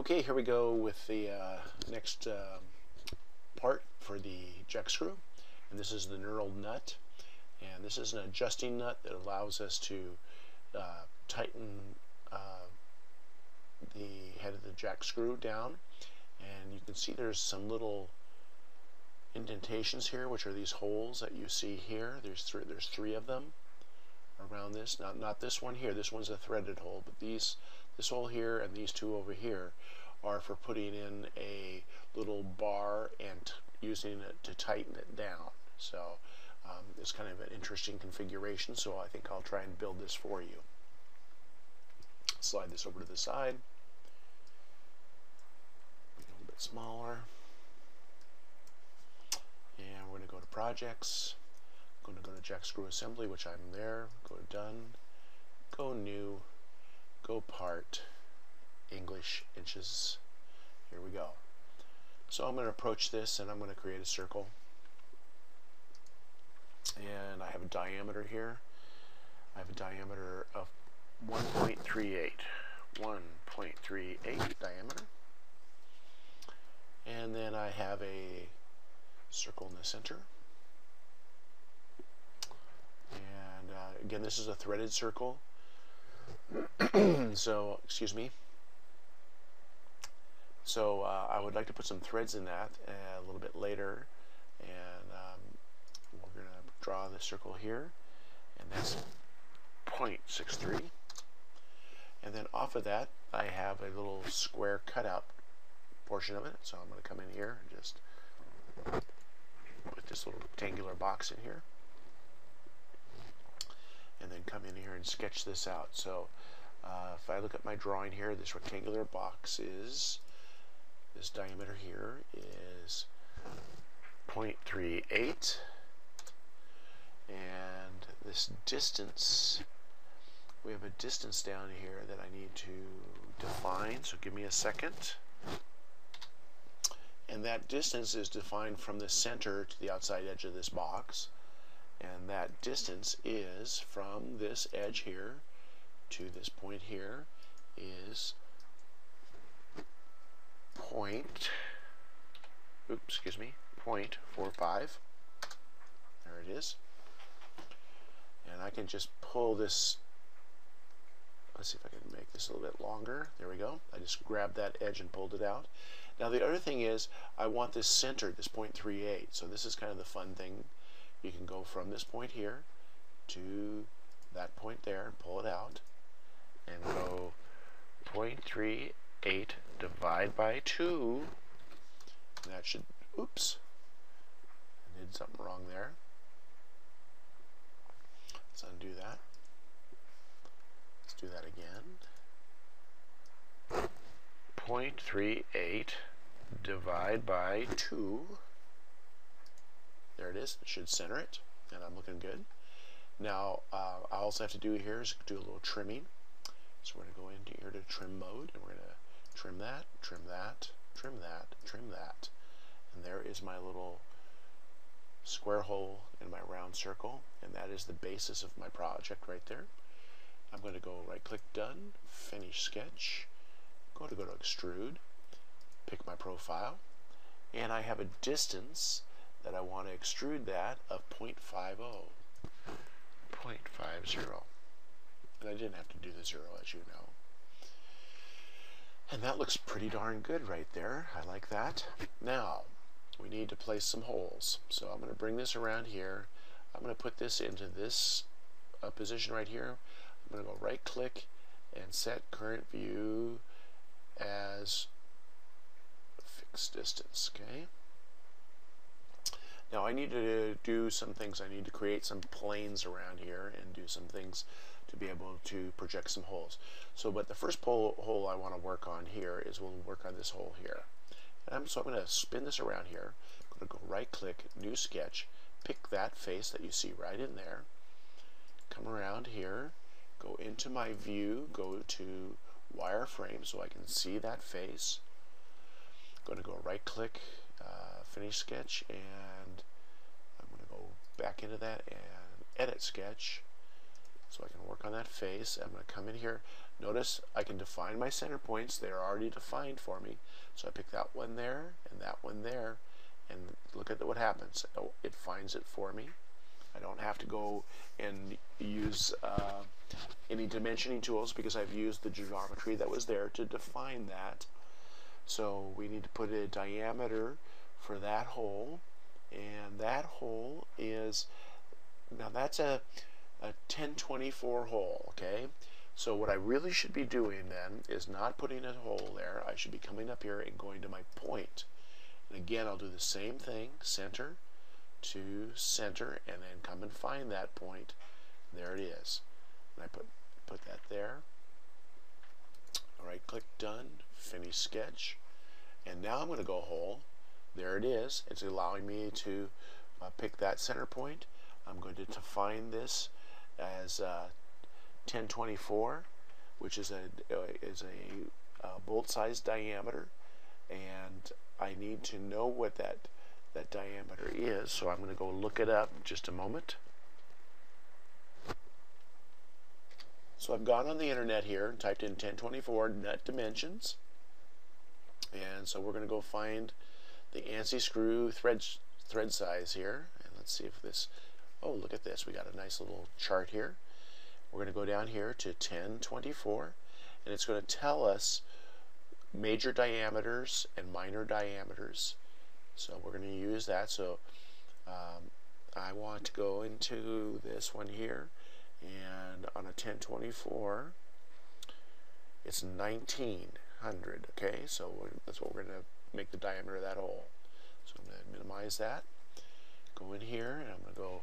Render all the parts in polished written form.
Okay, here we go with the next part for the jack screw, and this is the knurled nut, and this is an adjusting nut that allows us to tighten the head of the jack screw down, and you can see there's some little indentations here, which are these holes that you see here. There's three of them around this. Not this one here. This one's a threaded hole, but this hole here and these two over here are for putting in a little bar and using it to tighten it down. So it's kind of an interesting configuration, so I think I'll try and build this for you. Slide this over to the side. Make it a little bit smaller. And we're going to go to projects. I'm going to go to jack screw assembly, which I'm there. Go to done. Go new. Go part. English inches. Here we go. So I'm going to approach this and I'm going to create a circle. And I have a diameter here. I have a diameter of 1.38. 1.38 diameter. And then I have a circle in the center. And again, this is a threaded circle. So, excuse me. So I would like to put some threads in that a little bit later, and we're going to draw the circle here, and that's 0.63. And then off of that, I have a little square cutout portion of it. So I'm going to come in here and just put this little rectangular box in here, and then come in here and sketch this out. So if I look at my drawing here, this rectangular box is, this diameter here is 0.38, and this distance, we have a distance down here that I need to define, so give me a second. And that distance is defined from the center to the outside edge of this box, and that distance is from this edge here to this point here is excuse me, 0.45. There it is. And I can just pull this. Let's see if I can make this a little bit longer. There we go. I just grabbed that edge and pulled it out. Now the other thing is I want this centered, this 0.38. So this is kind of the fun thing. You can go from this point here to that point there and pull it out and go 0.38 divide by 2. And that should, oops, I did something wrong there. Let's undo that. Let's do that again. 0.38 divide by 2. There it is. It should center it, and I'm looking good. Now, I also have to do here is do a little trimming. So we're going to go into here to trim mode, and we're going to trim that, trim that, trim that, trim that. And there is my little square hole in my round circle, and that is the basis of my project right there. I'm going to go right click done, finish sketch, go to extrude, pick my profile, and I have a distance that I want to extrude that of 0.50. 0.50. And I didn't have to do the 0, as you know. And that looks pretty darn good right there. I like that. Now, we need to place some holes. So I'm going to bring this around here. I'm going to put this into this position right here. I'm going to go right click and set current view as fixed distance. Okay. Now I need to do some things. I need to create some planes around here and do some things to be able to project some holes. So, but the first hole I want to work on here is we'll work on this hole here. And so I'm going to spin this around here. I'm going to go right click, new sketch, pick that face that you see right in there. Come around here, go into my view, go to wireframe so I can see that face. I'm going to go right click, finish sketch, and I'm going to go back into that and edit sketch so I can work on that face. I'm going to come in here. Notice I can define my center points. They are already defined for me. So I pick that one there and that one there, and look at what happens. Oh, it finds it for me. I don't have to go and use any dimensioning tools because I've used the geometry that was there to define that. So we need to put a diameter for that hole, and that hole is, now that's a 1024 hole, okay? So what I really should be doing then is not putting a hole there. I should be coming up here and going to my point. And again, I'll do the same thing, center to center, and then come and find that point. There it is. And I put that there. Right click, done, finish sketch. And now I'm going to go hole. There it is. It's allowing me to pick that center point. I'm going to define this as 1024, which is a bolt size diameter, and I need to know what that diameter is, so I'm going to go look it up in just a moment. So I've gone on the internet here and typed in 1024 nut dimensions, and so we're going to go find the ANSI screw thread size here, and let's see if this, oh, look at this, we got a nice little chart here. We're going to go down here to 1024, and it's going to tell us major diameters and minor diameters. So we're going to use that. So I want to go into this one here, and on a 1024, it's 1900. Okay, so that's what we're going to make the diameter of that hole. So I'm going to minimize that. Go in here, and I'm going to go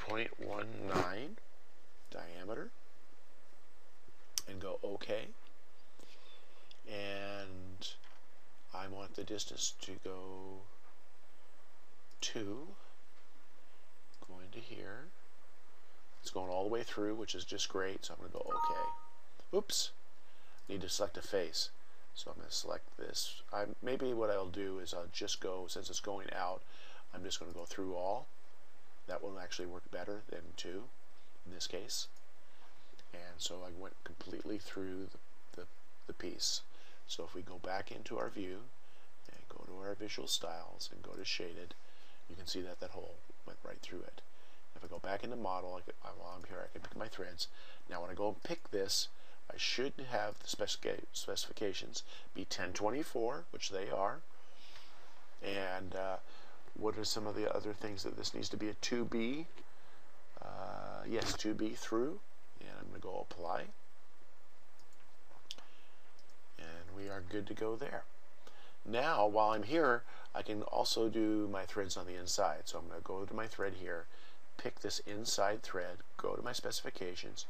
0.19 diameter and go OK, and I want the distance to go 2, go into here, it's going all the way through, which is just great, so I'm going to go OK. Oops, need to select a face, so I'm going to select this. Maybe what I'll do is I'll just go, since it's going out, I'm just going to go through all. That will actually work better than 2 in this case. And so I went completely through the piece. So if we go back into our view and go to our visual styles and go to shaded, you can see that that hole went right through it. If I go back into model, while I'm here, I can pick my threads. Now when I go and pick this, I should have the specifications be 1024, which they are. And what are some of the other things that this needs to be? A 2B. Yes, 2B through. And I'm going to go apply. And we are good to go there. Now, while I'm here, I can also do my threads on the inside. So I'm going to go to my thread here, pick this inside thread, go to my specifications,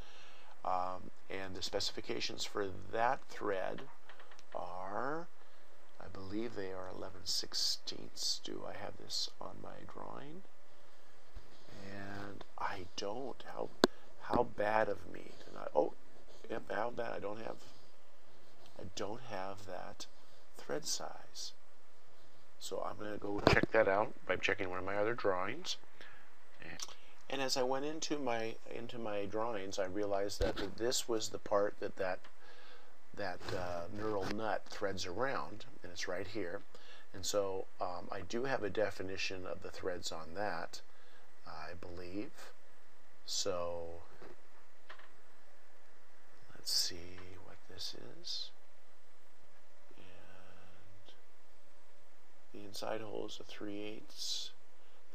and the specifications for that thread are, I believe they are 11/16. Do I have this on my drawing? And I don't. How bad of me? Oh, yep, how bad? I don't have that thread size. So I'm going to go check that out by checking one of my other drawings. And as I went into my drawings, I realized that this was the part that knurled nut threads around, and it's right here. And so I do have a definition of the threads on that, I believe. So let's see what this is. And the inside hole is a 3/8.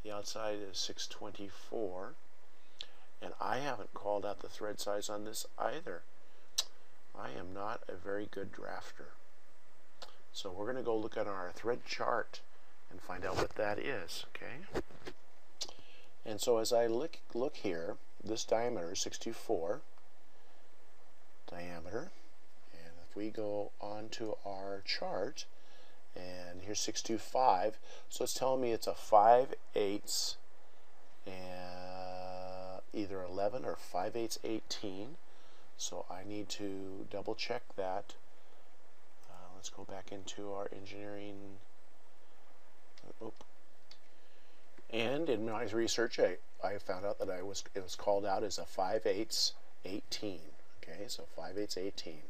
The outside is 624. And I haven't called out the thread size on this either. I am not a very good drafter. So we're going to go look at our thread chart and find out what that is, okay? And so as I look here, this diameter is 624 diameter. And if we go on to our chart, and here's 625, so it's telling me it's a 5/8 and either 11 or 5/8 18. So I need to double check that. Let's go back into our engineering. And in my research, I found out that it was called out as a 5/8 18. Okay, so 5/8 18.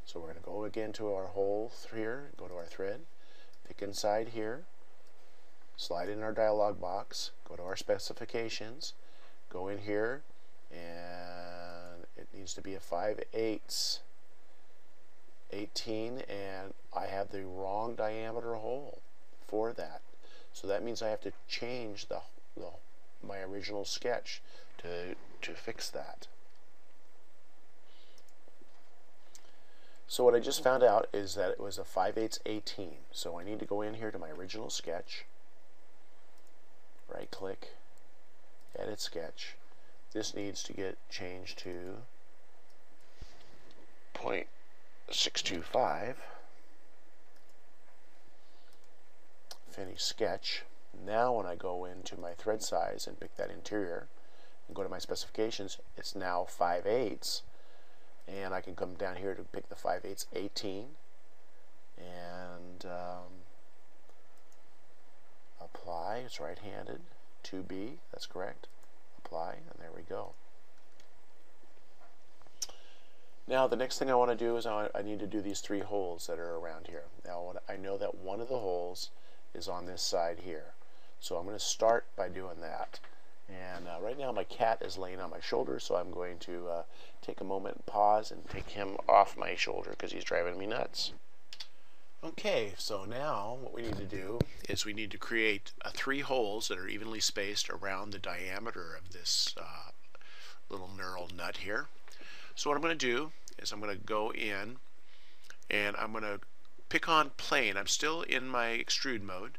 So we're going to go again to our hole here, go to our thread, pick inside here, slide in our dialog box, go to our specifications, go in here, and it needs to be a 5/8 18, and I have the wrong diameter hole for that. So that means I have to change my original sketch to fix that. So what I just found out is that it was a 5/8 18. So I need to go in here to my original sketch, right click, edit sketch. This needs to get changed to 0.625. Finish sketch. Now when I go into my thread size and pick that interior and go to my specifications, it's now 5/8, and I can come down here to pick the 5/8 18 and apply. It's right-handed, 2B, that's correct. Apply, and there we go. Now the next thing I want to do is I need to do these 3 holes that are around here. Now I know that one of the holes is on this side here, so I'm going to start by doing that. And right now my cat is laying on my shoulder, so I'm going to take a moment and pause and take him off my shoulder because he's driving me nuts. Okay, so now what we need to do is we need to create 3 holes that are evenly spaced around the diameter of this little knurled nut here. So what I'm going to do is I'm going to go in and I'm going to pick on plane. I'm still in my extrude mode.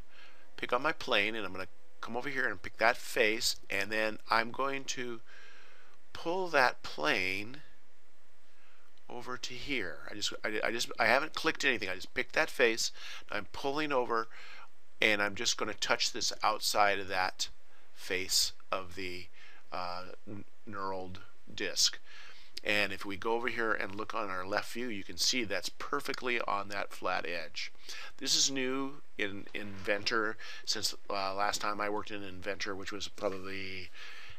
Pick on my plane, and I'm going to come over here and pick that face, and then I'm going to pull that plane over to here. I haven't clicked anything. I just picked that face. I'm pulling over, and I'm just going to touch this outside of that face of the knurled disc. And if we go over here and look on our left view, you can see that's perfectly on that flat edge. This is new in Inventor since last time I worked in Inventor, which was probably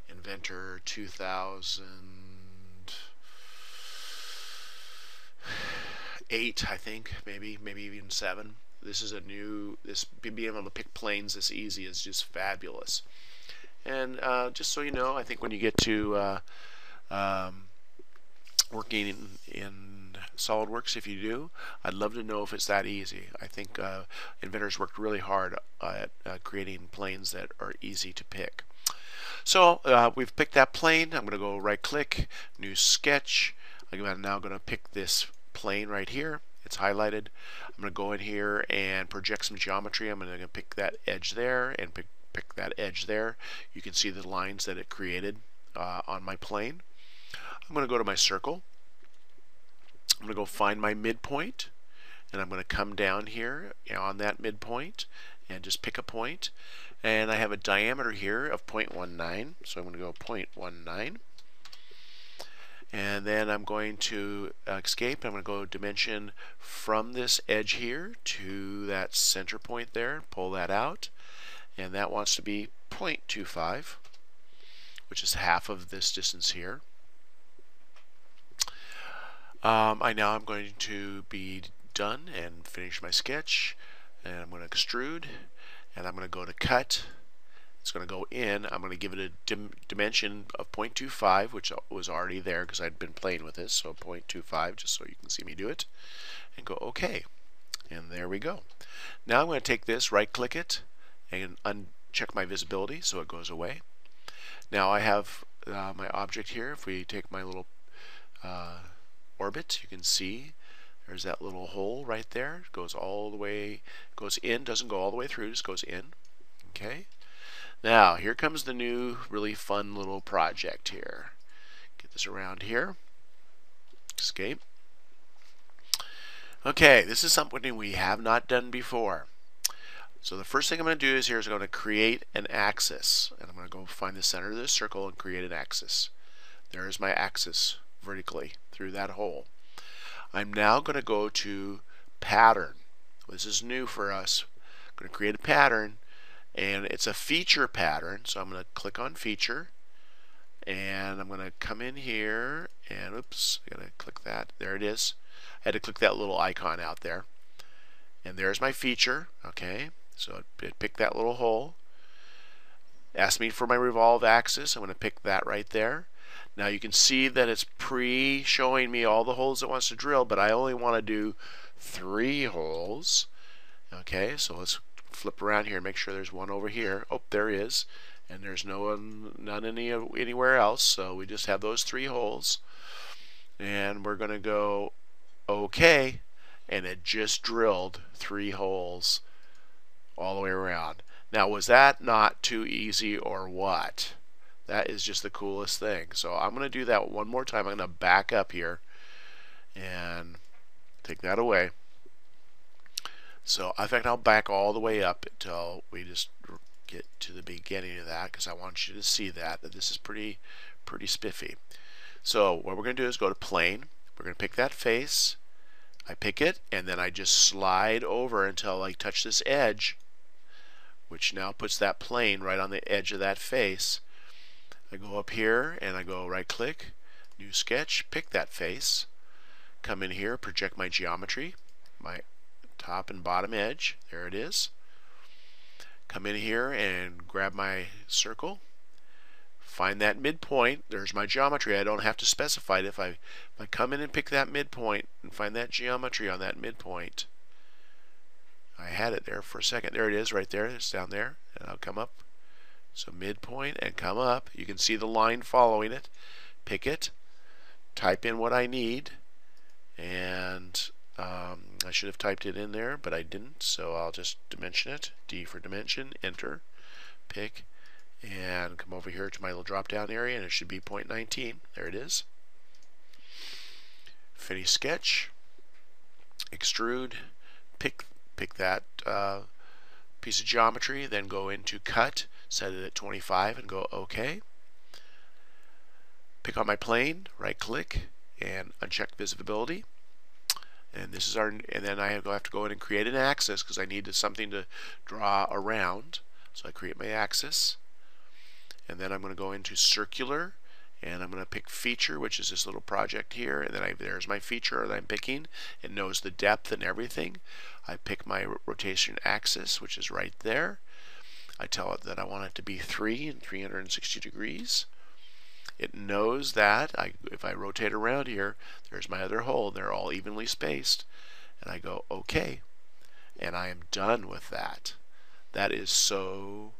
Inventor 2008, I think, maybe even 7. This is a new, being able to pick planes this easy is just fabulous. And just so you know, I think when you get to working in SolidWorks, if you do, I'd love to know if it's that easy. I think Inventor's worked really hard at creating planes that are easy to pick. So we've picked that plane. I'm going to go right click, new sketch. I'm now going to pick this plane right here. It's highlighted. I'm going to go in here and project some geometry. I'm going to pick that edge there and pick that edge there. You can see the lines that it created on my plane. I'm going to go to my circle. I'm going to go find my midpoint, and I'm going to come down here on that midpoint and just pick a point. And I have a diameter here of 0.19, so I'm going to go 0.19. And then I'm going to escape. I'm going to go dimension from this edge here to that center point there, pull that out, and that wants to be 0.25, which is half of this distance here. I'm going to be done and finish my sketch, and I'm going to extrude, and I'm going to go to cut. It's going to go in. I'm going to give it a dimension of 0.25, which was already there because I'd been playing with this, so 0.25, just so you can see me do it, and go OK. And there we go. Now I'm going to take this, right click it, and uncheck my visibility so it goes away. Now I have my object here. If we take my little orbit, you can see there's that little hole right there. It goes all the way, goes in, doesn't go all the way through, just goes in. Okay. Now here comes the new really fun little project here. Get this around here. Escape. Okay, this is something we have not done before. So the first thing I'm going to do is I'm going to create an axis, and I'm going to go find the center of this circle and create an axis. There's my axis vertically through that hole. I'm now going to go to pattern. This is new for us. I'm going to create a pattern, and it's a feature pattern, so I'm going to click on feature, And I'm going to come in here and oops, I got to click that. There it is. I had to click that little icon out there. And there's my feature. Okay, so it picked that little hole. Asked me for my revolve axis. I'm going to pick that right there. Now you can see that it's showing me all the holes it wants to drill, but I only want to do 3 holes. Okay, so let's flip around here and make sure there's one over here. Oh, there is. And there's none anywhere else, so we just have those 3 holes. And we're going to go OK, and it just drilled 3 holes all the way around. Now, was that not too easy or what? That is just the coolest thing. So I'm going to do that one more time. I'm going to back up here and take that away. So in fact, I'll back all the way up until we just get to the beginning of that, because I want you to see that this is pretty spiffy. So what we're going to do is go to plane. We're going to pick that face. I pick it, and then I just slide over until I touch this edge, which now puts that plane right on the edge of that face. I go up here and I go right click, new sketch, pick that face, come in here, project my geometry, my top and bottom edge, there it is. Come in here and grab my circle, find that midpoint, there's my geometry. I don't have to specify it. If I come in and pick that midpoint and find that geometry on that midpoint, I had it there for a second. There it is right there. It's down there. And I'll come up. So midpoint and come up. You can see the line following it. Pick it. Type in what I need. And I should have typed it in there, but I didn't. So I'll just dimension it. D for dimension. Enter. Pick. And come over here to my little drop down area, and it should be 0.19. There it is. Finish sketch. Extrude. Pick that piece of geometry, then go into cut, set it at 25 and go OK. Pick on my plane, right click and uncheck visibility. And this is and then I have to go in and create an axis because I needed something to draw around. So I create my axis, and then I'm going to go into circular, and I'm going to pick feature, which is this little project here, and then there's my feature that I'm picking. It knows the depth and everything. I pick my rotation axis, which is right there. I tell it that I want it to be 3 and 360 degrees. It knows that if I rotate around here, there's my other hole. They're all evenly spaced. And I go OK. And I am done with that. That is so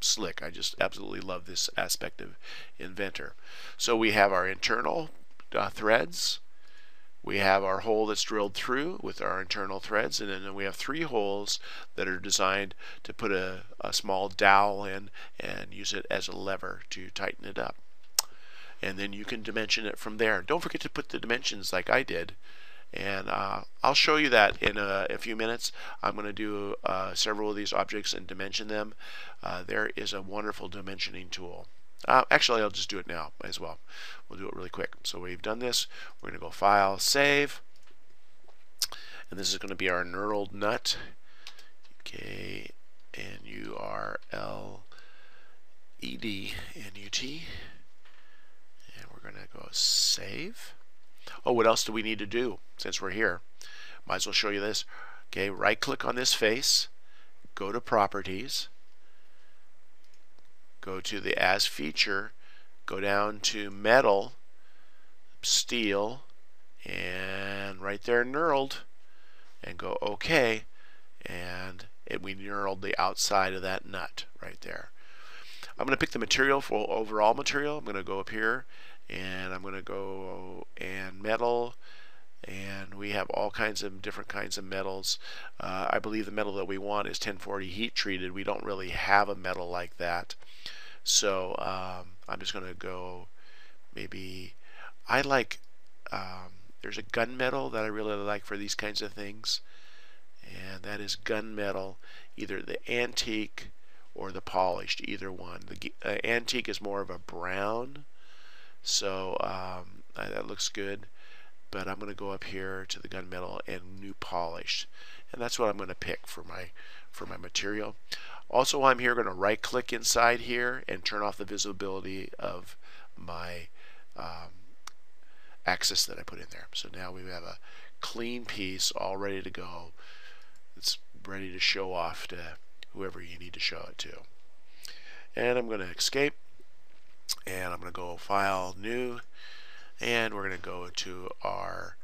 slick. I just absolutely love this aspect of Inventor. So we have our internal threads. We have our hole that's drilled through with our internal threads, and then we have 3 holes that are designed to put a small dowel in and use it as a lever to tighten it up. And then you can dimension it from there. Don't forget to put the dimensions like I did. And I'll show you that in a few minutes. I'm going to do several of these objects and dimension them. There is a wonderful dimensioning tool. Actually, I'll just do it now as well. We'll do it really quick. So we've done this. We're going to go File, Save. And this is going to be our knurled nut. K-N-U-R-L-E-D-N-U-T. And we're going to go Save. Oh, what else do we need to do since we're here? Might as well show you this. Okay, right click on this face, go to Properties, go to the As Feature, go down to Metal, Steel, and right there knurled, and go OK, and we knurled the outside of that nut right there. I'm going to pick the material for overall material. I'm going to go up here, and I'm going to go and metal, and we have all kinds of different kinds of metals. I believe the metal that we want is 1040 heat treated. We don't really have a metal like that, so I'm just going to go maybe I like there's a gunmetal that I really like for these kinds of things, and that is gunmetal, either the antique or the polished, either one. The antique is more of a brown, so that looks good, but I'm going to go up here to the gunmetal and new polished, and that's what I'm going to pick for my material. Also, I'm here going to right click inside here and turn off the visibility of my axis that I put in there. So now we have a clean piece all ready to go. It's ready to show off to whoever you need to show it to. And I'm going to escape, and I'm going to go File, New, and we're going to go to our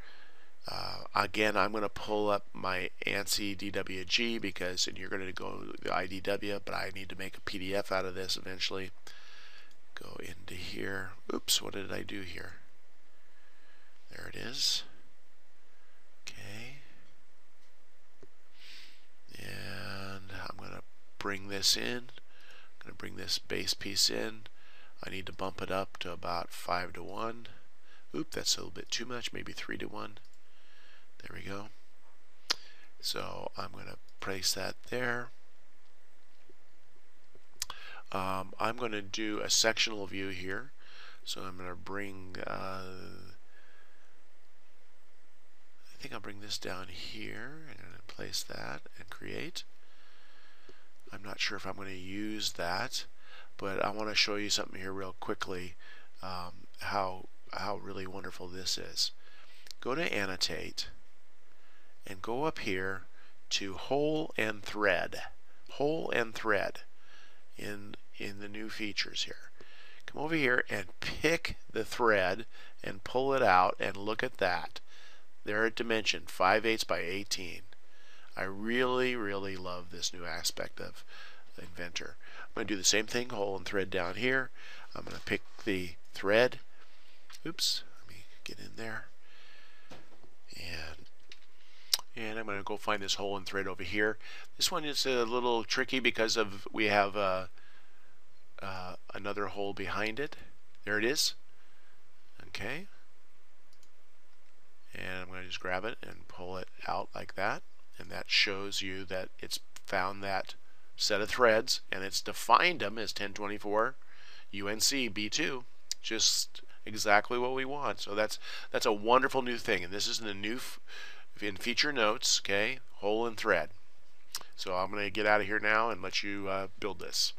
again, I'm going to pull up my ANSI DWG because, and you're going to go the IDW, but I need to make a PDF out of this eventually. Go into here. Oops, what did I do here? There it is. Okay. And I'm going to bring this in. I'm going to bring this base piece in. I need to bump it up to about 5 to 1. Oop, that's a little bit too much, maybe 3 to 1. There we go. So I'm going to place that there. I'm going to do a sectional view here. So I'm going to bring, I think I'll bring this down here. I'm going to place that and create. I'm not sure if I'm going to use that, but I want to show you something here real quickly, how really wonderful this is. Go to Annotate and go up here to Hole and Thread. Hole and Thread in the new features here. Come over here and pick the thread and pull it out, and look at that. They're at dimension 5/8 by 18. I really love this new aspect of Inventor. I'm going to do the same thing, Hole and Thread down here. I'm going to pick the thread. Oops, let me get in there. And I'm going to go find this hole and thread over here. This one is a little tricky because of we have another hole behind it. There it is. Okay. And I'm going to just grab it and pull it out like that. And that shows you that it's found that set of threads and it's defined them as 1024 UNC B2. Just exactly what we want. So that's a wonderful new thing. And this is in the new in feature notes, okay, hole and thread. So I'm going to get out of here now and let you build this.